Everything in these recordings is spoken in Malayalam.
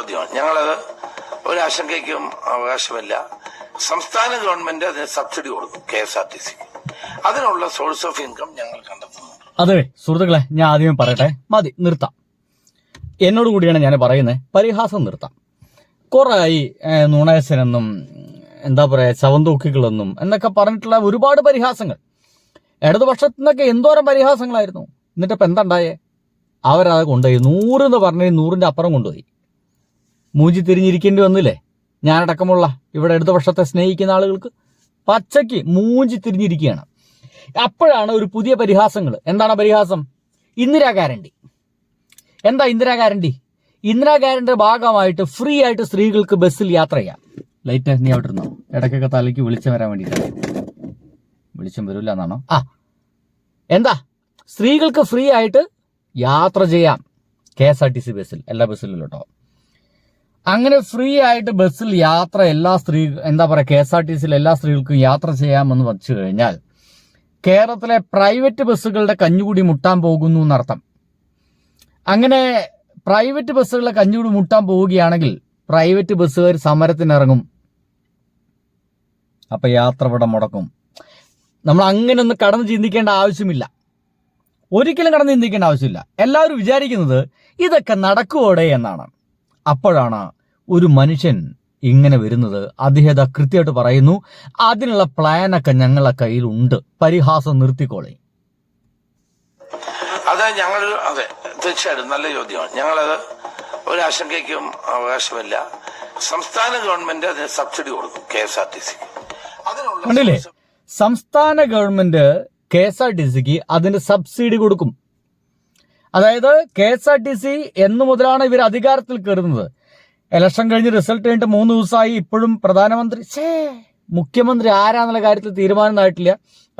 ചോദ്യമാണ്. ഞങ്ങളത് ഒരാശങ്കയ്ക്കും അവകാശമില്ല. സംസ്ഥാന ഗവൺമെന്റ് അതിന് സബ്സിഡി കൊടുക്കും KSRTC. അതിനുള്ള സോഴ്സ് ഓഫ് ഇൻകം ഞങ്ങൾ കണ്ടെത്തുന്നു. അതെ സുഹൃത്തുക്കളെ, ഞാൻ ആദ്യം പറയട്ടെ, മതി നിർത്താം. എന്നോട് കൂടിയാണ് ഞാൻ പറയുന്നത്. പരിഹാസം നിർത്താം. കുറേയായി നുണയസനെന്നും എന്താ പറയുക ശവന്തൂക്കികളെന്നും എന്നൊക്കെ പറഞ്ഞിട്ടുള്ള ഒരുപാട് പരിഹാസങ്ങൾ. ഇടതുപക്ഷത്തു നിന്നൊക്കെ എന്തോരം പരിഹാസങ്ങളായിരുന്നു. എന്നിട്ട് ഇപ്പം എന്താ ഉണ്ടായേ? അവരത് കൊണ്ടുപോയി 100 എന്ന് പറഞ്ഞ് 100ന്റെ അപ്പുറം കൊണ്ടുപോയി. മൂഞ്ചി തിരിഞ്ഞിരിക്കേണ്ടി വന്നില്ലേ? ഞാനടക്കമുള്ള ഇവിടെ ഇടതുപക്ഷത്തെ സ്നേഹിക്കുന്ന ആളുകൾക്ക് പച്ചയ്ക്ക് മൂഞ്ചി തിരിഞ്ഞിരിക്കുകയാണ്. അപ്പോഴാണ് ഒരു പുതിയ പരിഹാസങ്ങൾ. എന്താണ് പരിഹാസം? ഇന്ദിരാ ഗ്യാരണ്ടി. എന്താ ഇന്ദിരാ ഗ്യാരണ്ടി? ഇന്ദിരാ ഗ്യാരണ്ടിയുടെ ഭാഗമായിട്ട് ഫ്രീ ആയിട്ട് സ്ത്രീകൾക്ക് ബസ്സിൽ യാത്ര ചെയ്യാം. ലൈറ്റ് നീ അവിടെ ഇരുന്നോ? ഇടയ്ക്കൊക്കെ തലയ്ക്ക് വെളിച്ചം വരാൻ വേണ്ടിയിട്ടാണ്. വെളിച്ചം വരില്ല എന്നാണോ? എന്താ സ്ത്രീകൾക്ക് ഫ്രീ ആയിട്ട് യാത്ര ചെയ്യാം KSRTC ബസ്സിൽ, എല്ലാ ബസ്സിലും കേട്ടോ. അങ്ങനെ ഫ്രീ ആയിട്ട് ബസ്സിൽ യാത്ര KSRTCയിൽ എല്ലാ സ്ത്രീകൾക്കും യാത്ര ചെയ്യാമെന്ന് വച്ചു കഴിഞ്ഞാൽ കേരളത്തിലെ പ്രൈവറ്റ് ബസ്സുകളുടെ കഞ്ഞുകൂടി മുട്ടാൻ പോകുന്നു എന്നർത്ഥം. അങ്ങനെ പ്രൈവറ്റ് ബസ്സുകളുടെ കഞ്ഞുകൂടി മുട്ടാൻ പോവുകയാണെങ്കിൽ പ്രൈവറ്റ് ബസ്സുകാർ സമരത്തിനിറങ്ങും. അപ്പൊ യാത്ര ഇവിടെ മുടക്കും. നമ്മൾ അങ്ങനെ ഒന്ന് കടന്ന് ചിന്തിക്കേണ്ട ആവശ്യമില്ല. ഒരിക്കലും കടന്ന് ചിന്തിക്കേണ്ട ആവശ്യമില്ല. എല്ലാവരും വിചാരിക്കുന്നത് ഇതൊക്കെ നടക്കുവോടെ എന്നാണ്. അപ്പോഴാണ് ഒരു മനുഷ്യൻ ഇങ്ങനെ വരുന്നത്. അദ്ദേഹം കൃത്യമായിട്ട് പറയുന്നു, അതിനുള്ള പ്ലാനൊക്കെ ഞങ്ങളുടെ കയ്യിലുണ്ട്, പരിഹാസം നിർത്തിക്കോളെ. അതെ തീർച്ചയായിട്ടും നല്ല ചോദ്യമാണ്. ഞങ്ങളത് ഒരാശങ്കയ്ക്കും അവകാശമില്ല. സംസ്ഥാന ഗവൺമെന്റ് അതിന് സബ്സിഡി കൊടുക്കും KSRTC. കണ്ടില്ലേ? സംസ്ഥാന ഗവൺമെന്റ് KSRTCക്ക് അതിന് സബ്സിഡി കൊടുക്കും. അതായത് KSRTC എന്ന് മുതലാണ് ഇവർ അധികാരത്തിൽ കയറുന്നത്. ഇലക്ഷൻ കഴിഞ്ഞ് റിസൾട്ട് കഴിഞ്ഞിട്ട് 3 ദിവസമായി. ഇപ്പോഴും മുഖ്യമന്ത്രി ആരാന്നുള്ള കാര്യത്തിൽ തീരുമാനമായിട്ടില്ല.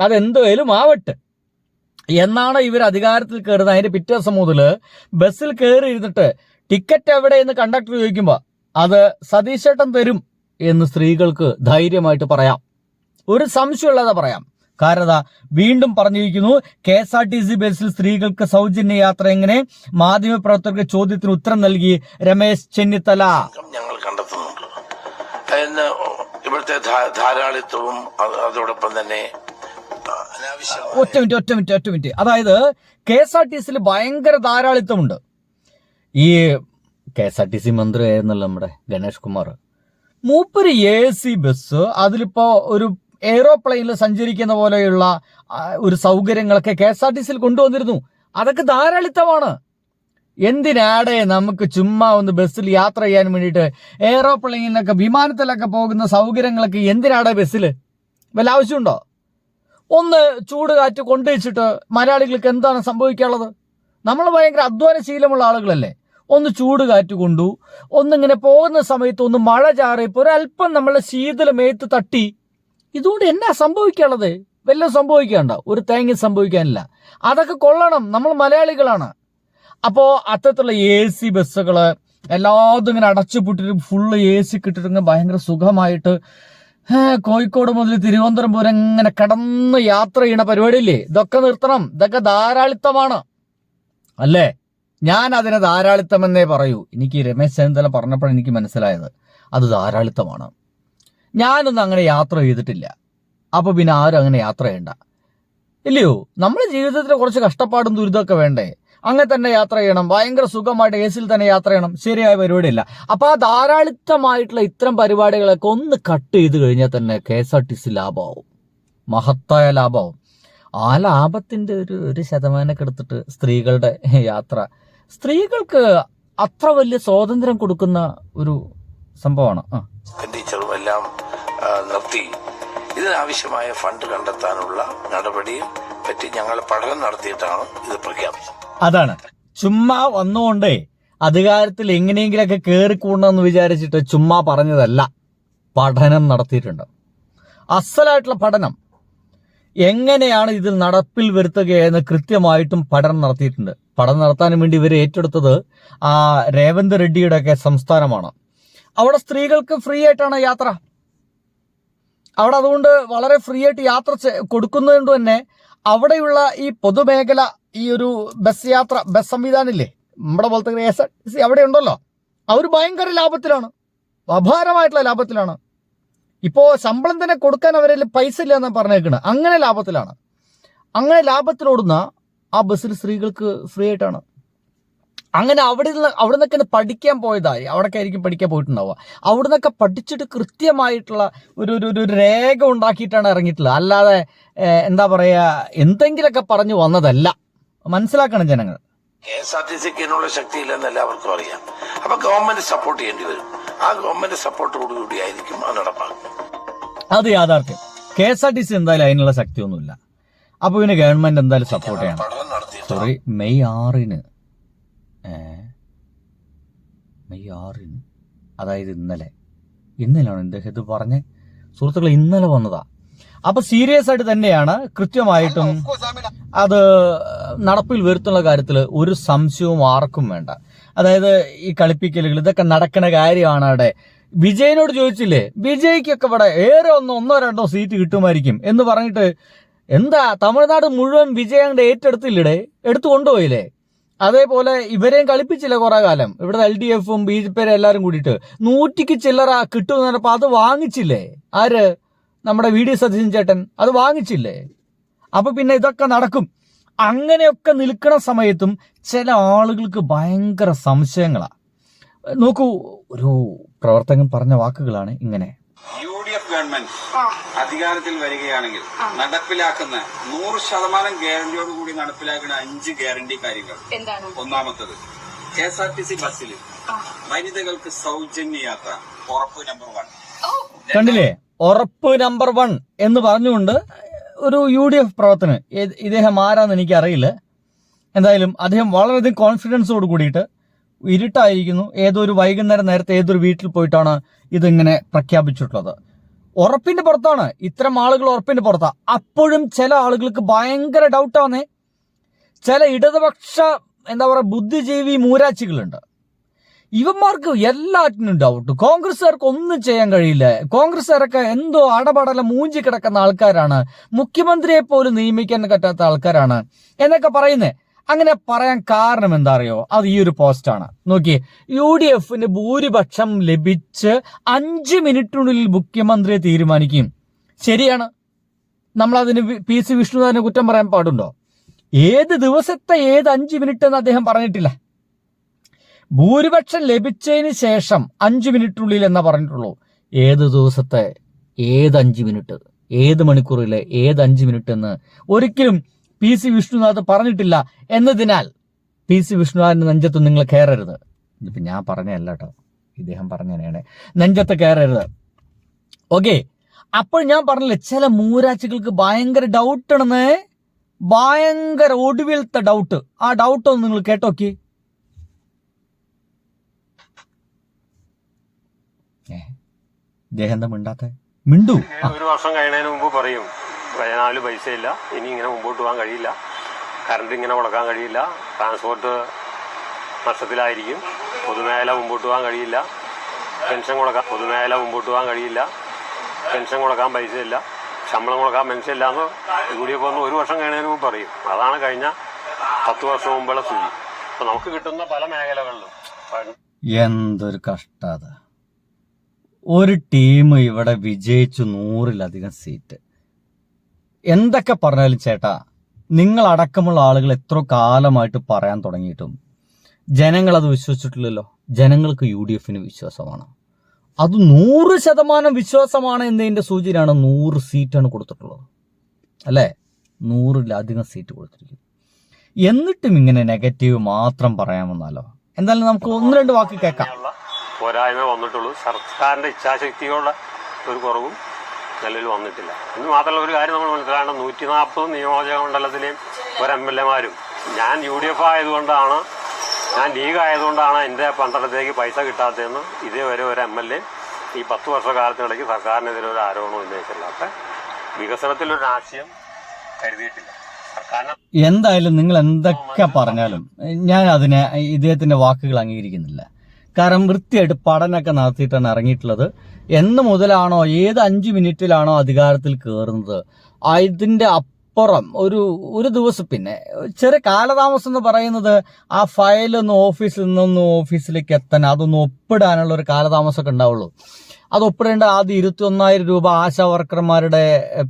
അതെന്തായാലും ആവട്ടെ എന്നാണ് ഇവർ അധികാരത്തിൽ കയറുന്നത്. അതിന്റെ പിറ്റേ ദിവസം മുതൽ ബസ്സിൽ കയറി ഇരുന്നിട്ട് ടിക്കറ്റ് എവിടെയെന്ന് കണ്ടക്ടർ ചോദിക്കുമ്പോൾ അത് സതീശേട്ടൻ തരും എന്ന് സ്ത്രീകൾക്ക് ധൈര്യമായിട്ട് പറയാം. ഒരു സംശയമുള്ളതാ പറയാം. കാരണം വീണ്ടും പറഞ്ഞിരിക്കുന്നു, KSRTC ബസ്സിൽ സ്ത്രീകൾക്ക് സൗജന്യ യാത്ര എങ്ങനെ? മാധ്യമപ്രവർത്തകർക്ക് ചോദ്യത്തിന് ഉത്തരം നൽകി രമേശ് ചെന്നിത്തല. ഞങ്ങൾ കണ്ടെത്തുന്നുണ്ട്. അതിന് ഇവിടുത്തെ ധാരാളിത്വവും അതോടൊപ്പം തന്നെ ഒറ്റ മിനിറ്റ്. അതായത് KSRTCയിൽ ഭയങ്കര ധാരാളിത്തമുണ്ട്. ഈ KSRTC മന്ത്രി ആയിരുന്നല്ലോ നമ്മുടെ ഗണേഷ് കുമാർ. മൂപ്പര് AC ബസ്, അതിലിപ്പോ ഒരു എയ്റോപ്ലെയിനിൽ സഞ്ചരിക്കുന്ന പോലെയുള്ള ഒരു സൗകര്യങ്ങളൊക്കെ KSRTCയിൽ കൊണ്ടുവന്നിരുന്നു. അതൊക്കെ ധാരാളിത്തമാണ്. എന്തിനാടെ നമുക്ക് ചുമ്മാ ഒന്ന് ബസ്സിൽ യാത്ര ചെയ്യാൻ വേണ്ടിയിട്ട് എയ്റോപ്ലെയിനൊക്കെ വിമാനത്തിലൊക്കെ പോകുന്ന സൗകര്യങ്ങളൊക്കെ എന്തിനാടെ ബസ്സിൽ? വല്ല ആവശ്യമുണ്ടോ? ഒന്ന് ചൂട് കാറ്റ് കൊണ്ടുവച്ചിട്ട് മലയാളികൾക്ക് എന്താണ് സംഭവിക്കാനുള്ളത്? നമ്മൾ ഭയങ്കര അധ്വാനശീലമുള്ള ആളുകളല്ലേ. ഒന്ന് ചൂട് കാറ്റ് കൊണ്ടു, ഒന്നിങ്ങനെ പോകുന്ന സമയത്ത് ഒന്ന് മഴ ചാറിയപ്പോൾ ഒരല്പം നമ്മളെ ശീതളമേത്ത് തട്ടി. ഇതുകൊണ്ട് എന്നാ സംഭവിക്കാനുള്ളത്? വല്ലതും സംഭവിക്കാനുണ്ടോ? ഒരു തേങ്ങ സംഭവിക്കാനില്ല. അതൊക്കെ കൊള്ളണം. നമ്മൾ മലയാളികളാണ്. അപ്പോൾ അത്തരത്തിലുള്ള AC ബസ്സുകള് എല്ലാതും ഇങ്ങനെ അടച്ചുപൂട്ടിട്ട് ഫുള്ള് AC കിട്ടിട്ട് ഭയങ്കര സുഖമായിട്ട് കോഴിക്കോട് മുതൽ തിരുവനന്തപുരം വരെ ഇങ്ങനെ കടന്ന് യാത്ര ചെയ്യണ പരിപാടിയില്ലേ? ഇതൊക്കെ നിർത്തണം. ഇതൊക്കെ ധാരാളിത്തമാണ് അല്ലേ? ഞാൻ അതിനെ ധാരാളിത്തം എന്നേ പറയൂ. എനിക്ക് രമേശ് ചെന്നിത്തല പറഞ്ഞപ്പോഴാണ് എനിക്ക് മനസ്സിലായത് അത് ധാരാളിത്തമാണ്. ഞാനൊന്നും അങ്ങനെ യാത്ര ചെയ്തിട്ടില്ല. അപ്പൊ പിന്നെ ആരും അങ്ങനെ യാത്ര ചെയ്യണ്ട, ഇല്ലയോ? നമ്മുടെ ജീവിതത്തിൽ കുറച്ച് കഷ്ടപ്പാടും ദുരിതമൊക്കെ വേണ്ടേ? അങ്ങനെ തന്നെ യാത്ര ചെയ്യണം, ഭയങ്കര സുഖമായിട്ട് AC തന്നെ യാത്ര ചെയ്യണം. ശരിയായ പരിപാടിയല്ല. അപ്പൊ ആ ധാരാളിത്തമായിട്ടുള്ള ഇത്തരം പരിപാടികളൊക്കെ ഒന്ന് കട്ട് ചെയ്ത് കഴിഞ്ഞാൽ തന്നെ KSRTC ലാഭമാവും, മഹത്തായ ലാഭമാവും. ആ ലാഭത്തിന്റെ ഒരു ശതമാനമൊക്കെ എടുത്തിട്ട് സ്ത്രീകളുടെ യാത്ര, സ്ത്രീകൾക്ക് അത്ര വലിയ സ്വാതന്ത്ര്യം കൊടുക്കുന്ന ഒരു സംഭവമാണ്. എല്ലാം നിർത്തി ഇതിനാവശ്യമായ ഫണ്ട് കണ്ടെത്താനുള്ള നടപടിയെ പറ്റി ഞങ്ങൾ പഠനം നടത്തിയിട്ടാണ് ഇത് പ്രഖ്യാപിച്ചത്. അതാണ്, ചുമ്മാ വന്നുകൊണ്ടേ അധികാരത്തിൽ എങ്ങനെയെങ്കിലൊക്കെ കയറിക്കൂടണമെന്ന് വിചാരിച്ചിട്ട് ചുമ്മാ പറഞ്ഞതല്ല. പഠനം നടത്തിയിട്ടുണ്ട്, അസലായിട്ടുള്ള പഠനം. എങ്ങനെയാണ് ഇതിൽ നടപ്പിൽ വരുത്തുകയെന്ന് കൃത്യമായിട്ടും പഠനം നടത്തിയിട്ടുണ്ട്. പഠനം നടത്താൻ വേണ്ടി ഇവർ ഏറ്റെടുത്തത് രേവന്ത് റെഡ്ഡിയുടെ ഒക്കെ സംസ്ഥാനമാണ്. അവിടെ സ്ത്രീകൾക്ക് ഫ്രീ ആയിട്ടാണ് യാത്ര. അവിടെ അതുകൊണ്ട് വളരെ ഫ്രീ ആയിട്ട് യാത്ര കൊടുക്കുന്നതുകൊണ്ട് തന്നെ അവിടെയുള്ള ഈ പൊതുമേഖല ഈ ഒരു ബസ് സംവിധാനം ഇല്ലേ, നമ്മുടെ പോലത്തെ KSRTC അവിടെ ഉണ്ടല്ലോ, അവർ ഭയങ്കര ലാഭത്തിലാണ്, അപാരമായിട്ടുള്ള ലാഭത്തിലാണ്. ഇപ്പോൾ ശമ്പളം തന്നെ കൊടുക്കാൻ അവരിൽ പൈസ ഇല്ല എന്നാണ് പറഞ്ഞേക്കുന്നത്. അങ്ങനെ ലാഭത്തിലാണ്. അങ്ങനെ ലാഭത്തിലോടുന്ന ആ ബസ്സിൽ സ്ത്രീകൾക്ക് ഫ്രീ ആയിട്ടാണ്. അങ്ങനെ അവിടെ നിന്നൊക്കെ പഠിക്കാൻ പോയതായി, അവിടെയൊക്കെ ആയിരിക്കും പഠിക്കാൻ പോയിട്ടുണ്ടാവുക. അവിടെ നിന്നൊക്കെ പഠിച്ചിട്ട് കൃത്യമായിട്ടുള്ള ഒരു രേഖ ഉണ്ടാക്കിയിട്ടാണ് ഇറങ്ങിയിട്ടുള്ളത്. അല്ലാതെ എന്താ പറയുക, എന്തെങ്കിലുമൊക്കെ പറഞ്ഞു വന്നതല്ല. മനസ്സിലാക്കണം ജനങ്ങൾ. KSRTCക്ക് ഇതിനുള്ള ശക്തിയില്ലെന്ന് എല്ലാവർക്കും അറിയാം. അപ്പൊ ഗവൺമെന്റ് സപ്പോർട്ട് ചെയ്യേണ്ടി വരും. ആ ഗവൺമെന്റ് സപ്പോർട്ടോടുകൂടി ആയിരിക്കും അത് നടപ്പാക്കുന്നത്. അത് യാഥാർത്ഥ്യം. KSRTC എന്തായാലും അതിനുള്ള ശക്തിയൊന്നുമില്ല. അപ്പൊ പിന്നെ ഗവൺമെന്റ് എന്തായാലും സപ്പോർട്ട് ചെയ്യണം. സോറി, മെയ് 6-ന് അതായത് ഇന്നലെയാണ് ഇദ്ദേഹം ഇത് പറഞ്ഞ് സുഹൃത്തുക്കളെ, ഇന്നലെ വന്നതാ. അപ്പൊ സീരിയസ് ആയിട്ട് തന്നെയാണ്, കൃത്യമായിട്ടും അത് നടപ്പിൽ വരുത്തുന്ന കാര്യത്തിൽ ഒരു സംശയവും ആർക്കും വേണ്ട. അതായത് ഈ കളിപ്പിക്കലുകൾ ഇതൊക്കെ നടക്കുന്ന കാര്യമാണ്. അവിടെ വിജയനോട് ചോദിച്ചില്ലേ, വിജയ്ക്കൊക്കെ ഇവിടെ ഒന്നോ രണ്ടോ സീറ്റ് കിട്ടുമായിരിക്കും എന്ന് പറഞ്ഞിട്ട് എന്താ തമിഴ്നാട് മുഴുവൻ വിജയം ഏറ്റെടുത്തില്ലേ, എടുത്തു കൊണ്ടുപോയില്ലേ? അതേപോലെ ഇവരെയും കളിപ്പിച്ചില്ല കുറെ കാലം. ഇവിടെ LDF-ഉം BJP എല്ലാരും കൂടിയിട്ട് 100ക്ക് ചില്ലറ കിട്ടുമെന്ന് പറഞ്ഞപ്പോ അത് വാങ്ങിച്ചില്ലേ? ആര്? നമ്മുടെ VD സതീശൻ ചേട്ടൻ അത് വാങ്ങിച്ചില്ലേ? അപ്പൊ പിന്നെ ഇതൊക്കെ നടക്കും. അങ്ങനെയൊക്കെ നിൽക്കുന്ന സമയത്തും ചില ആളുകൾക്ക് ഭയങ്കര സംശയങ്ങളാ. നോക്കൂ, ഒരു പ്രവർത്തകൻ പറഞ്ഞ വാക്കുകളാണ് ഇങ്ങനെ. UDF ഗവൺമെന്റ് അധികാരത്തിൽ വരികയാണെങ്കിൽ നടപ്പിലാക്കുന്ന 100% ഗ്യാരണ്ടിയോടുകൂടി നടപ്പിലാക്കുന്ന 5 ഗ്യാരണ്ടി കാര്യങ്ങൾ. ഒന്നാമത്തത്, KSRTC ബസ്സിൽ വനിതകൾക്ക് സൗജന്യ യാത്ര, ഉറപ്പ് നമ്പർ 1. കണ്ടില്ലേ, ഉറപ്പ് നമ്പർ 1 എന്ന് പറഞ്ഞുകൊണ്ട് ഒരു UDF പ്രവർത്തകന്, ഇദ്ദേഹം ആരാന്ന് എനിക്കറിയില്ല. എന്തായാലും അദ്ദേഹം വളരെയധികം കോൺഫിഡൻസോട് കൂടിയിട്ട്, ഇരുട്ടായിരിക്കുന്നു, ഏതൊരു വൈകുന്നേരം നേരത്തെ ഏതൊരു വീട്ടിൽ പോയിട്ടാണ് ഇതിങ്ങനെ പ്രഖ്യാപിച്ചിട്ടുള്ളത്. ഉറപ്പിന്റെ പുറത്താണ്, ഇത്തരം ആളുകൾ ഉറപ്പിന്റെ പുറത്താ. അപ്പോഴും ചില ആളുകൾക്ക് ഭയങ്കര ഡൗട്ടാന്നേ. ചില ഇടതുപക്ഷ എന്താ പറയുക ബുദ്ധിജീവി മൂരാച്ചികളുണ്ട്. ഇവന്മാർക്ക് എല്ലാറ്റിനും ഡൗട്ട്. കോൺഗ്രസ്സുകാർക്ക് ഒന്നും ചെയ്യാൻ കഴിയില്ല. കോൺഗ്രസ്സുകാരൊക്കെ എന്തോ അടപടല മൂഞ്ചി കിടക്കുന്ന ആൾക്കാരാണ്, മുഖ്യമന്ത്രിയെ പോലും നിയമിക്കാൻ പറ്റാത്ത ആൾക്കാരാണ് എന്നൊക്കെ പറയുന്നേ. അങ്ങനെ പറയാൻ കാരണം എന്താ അറിയോ? അത് ഈ ഒരു പോസ്റ്റാണ്. നോക്കിയേ, UDFന് ഭൂരിപക്ഷം ലഭിച്ച് 5 മിനിറ്റിനുള്ളിൽ മുഖ്യമന്ത്രിയെ തീരുമാനിക്കും. ശരിയാണ്, നമ്മളതിന് PC വിഷ്ണുനാഥിനെ കുറ്റം പറയാൻ പാടുണ്ടോ? ഏത് ദിവസത്തെ 5 മിനിറ്റ് എന്ന് അദ്ദേഹം പറഞ്ഞിട്ടില്ല. ഭൂരിപക്ഷം ലഭിച്ചതിന് ശേഷം 5 മിനിറ്റിനുള്ളിൽ എന്നാ പറഞ്ഞിട്ടുള്ളൂ. ഏത് ദിവസത്തെ 5 മിനിറ്റ്, ഏത് മണിക്കൂറിലെ 5 മിനിറ്റ് എന്ന് ഒരിക്കലും PC വിഷ്ണുനാഥ് പറഞ്ഞിട്ടില്ല. എന്നതിനാൽ PC വിഷ്ണുനാഥിന്റെ നെഞ്ചത്ത് നിങ്ങൾ കയറരുത്. ഇതിപ്പോ ഞാൻ പറഞ്ഞല്ല കേട്ടോ, ഇദ്ദേഹം പറഞ്ഞതാണ്, നെഞ്ചത്ത് കയറരുത്. ഓക്കെ, അപ്പോൾ ഞാൻ പറഞ്ഞില്ലേ, ചില മൂരാച്ചികൾക്ക് ഭയങ്കര ഡൗട്ടാണെന്ന്, ഭയങ്കര ഒടുവിലത്തെ ഡൗട്ട്. ആ ഡൗട്ട് ഒന്ന് നിങ്ങൾ കേട്ടോക്കി. ഇദ്ദേഹം എന്താ മിണ്ടാത്ത? മിണ്ടു. 1 വർഷം കഴിയുന്നതിന് മുമ്പ് പറയും ഖജനാവിൽ പൈസയില്ല, ഇനി ഇങ്ങനെ മുമ്പോട്ട് പോകാൻ കഴിയില്ല, കറണ്ട് ഇങ്ങനെ മുടക്കാൻ കഴിയില്ല, ട്രാൻസ്പോർട്ട് നഷ്ടത്തിലായിരിക്കും, പൊതുമേഖല മുമ്പോട്ട് പോകാൻ കഴിയില്ല, പൊതുമേഖല മുമ്പോട്ട് പോകാൻ കഴിയില്ല, പെൻഷൻ കൊടുക്കാൻ പൈസയില്ല, ശമ്പളം കൊടുക്കാൻ പെൻഷനില്ല എന്ന് UDF ഒന്ന് 1 വർഷം കഴിയുന്നതിന് മുമ്പ് പറയും. അതാണ് കഴിഞ്ഞ 10 വർഷം മുമ്പുള്ള സ്ഥിതി. അപ്പൊ നമുക്ക് കിട്ടുന്ന പല മേഖലകളിലും എന്തൊരു കഷ്ടത. ഒരു ടീം ഇവിടെ വിജയിച്ചു 100-ലധികം സീറ്റ്. എന്തൊക്കെ പറഞ്ഞാലും ചേട്ടാ, നിങ്ങളടക്കമുള്ള ആളുകൾ എത്ര കാലമായിട്ട് പറയാൻ തുടങ്ങിയിട്ടും ജനങ്ങൾ അത് വിശ്വസിച്ചിട്ടില്ലല്ലോ. ജനങ്ങൾക്ക് UDFന് വിശ്വാസമാണ്. അത് 100% വിശ്വാസമാണ് എന്നതിന്റെ സൂചനയാണ് 100 സീറ്റാണ് കൊടുത്തിട്ടുള്ളത്, അല്ലേ? 100-ലധികം സീറ്റ് കൊടുത്തിരിക്കും. എന്നിട്ടും ഇങ്ങനെ നെഗറ്റീവ് മാത്രം പറയാമെന്നാലോ. എന്തായാലും നമുക്ക് 1-2 വാക്ക് കേൾക്കാം. പോരായ്മ വന്നിട്ടുള്ളൂ. സർക്കാരിന്റെ ഇച്ഛാശക്തിയുള്ള ഒരു കുറവും നിലവിൽ വന്നിട്ടില്ല. എന്ന് മാത്രമല്ല, ഒരു കാര്യം നമ്മൾ മനസ്സിലാക്കേണ്ട, 140 നിയോജക മണ്ഡലത്തിലെയും ഒരു MLA-മാരും ഞാൻ UDF ആയതുകൊണ്ടാണ്, ഞാൻ ലീഗ് ആയതുകൊണ്ടാണ് എൻ്റെ പന്ത്രണ്ടത്തേക്ക് പൈസ കിട്ടാത്തതെന്ന് ഇതേവരെ ഒരു MLA ഈ 10 വർഷക്കാലത്തിനിടയ്ക്ക് സർക്കാരിനെതിരെ ഒരു ആരോപണം ഉന്നയിച്ചില്ല. അപ്പം വികസനത്തിലൊരു ആശയം കരുതിയിട്ടില്ല സർക്കാരിന്. എന്തായാലും നിങ്ങൾ എന്തൊക്കെ പറഞ്ഞാലും ഞാൻ അതിനെ, ഇദ്ദേഹത്തിന്റെ വാക്കുകൾ അംഗീകരിക്കുന്നില്ല. കാരണം വൃത്തിയായിട്ട് പഠനമൊക്കെ നടത്തിയിട്ടാണ് ഇറങ്ങിയിട്ടുള്ളത്. എന്ന് മുതലാണോ, 5 മിനിറ്റിലാണോ അധികാരത്തിൽ കയറുന്നത്, അതിന്റെ അതിനപ്പുറം ഒരു ദിവസം പിന്നെ ചെറിയ കാലതാമസം എന്ന് പറയുന്നത് ആ ഫയലൊന്ന് ഓഫീസിൽ നിന്നൊന്ന് ഓഫീസിലേക്ക് എത്താൻ അതൊന്ന് ഒപ്പിടാനുള്ള ഒരു കാലതാമസമൊക്കെ ഉണ്ടാവുള്ളൂ. അത് ഒപ്പിടേണ്ട ആദ്യം 21,000 രൂപ ആശാ വർക്കർമാരുടെ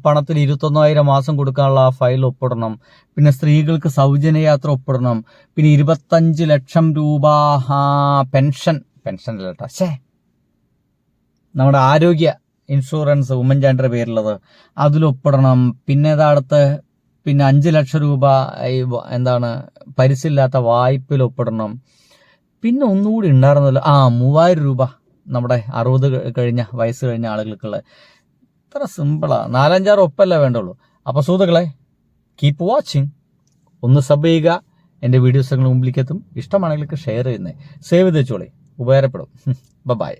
പണത്തിൽ 21,000 മാസം കൊടുക്കാനുള്ള ആ ഫയൽ ഒപ്പിടണം. പിന്നെ സ്ത്രീകൾക്ക് സൗജന്യ യാത്ര ഒപ്പിടണം. പിന്നെ 25 ലക്ഷം രൂപ പെൻഷൻ അല്ലട്ടോ, നമ്മുടെ ആരോഗ്യ ഇൻഷുറൻസ് ഉമ്മൻചാണ്ടിയുടെ പേരുള്ളത് അതിലൊപ്പിടണം. പിന്നെ പിന്നെ 5 ലക്ഷം രൂപ പലിശയില്ലാത്ത വായ്പയിൽ ഒപ്പിടണം. പിന്നെ ഒന്നുകൂടി ഉണ്ടായിരുന്നല്ലോ, 3,000 രൂപ നമ്മുടെ 60 വയസ്സ് കഴിഞ്ഞ ആളുകൾക്കുള്ള. ഇത്ര സിമ്പിളാ, 4-5 ഒപ്പല്ലേ വേണ്ടുള്ളൂ. അപ്പോൾ സുഹൃത്തുക്കളെ, കീപ്പ് വാച്ചിങ്. ഒന്ന് സബ് ചെയ്യുക, എൻ്റെ വീഡിയോസ് മുമ്പിലേക്ക് എത്തും. ഇഷ്ടമാണെങ്കിൽ ഷെയർ ചെയ്യുന്നത്, സേവ് ചെയ്ത് വെച്ചോളി, ഉപകാരപ്പെടും. ബൈ.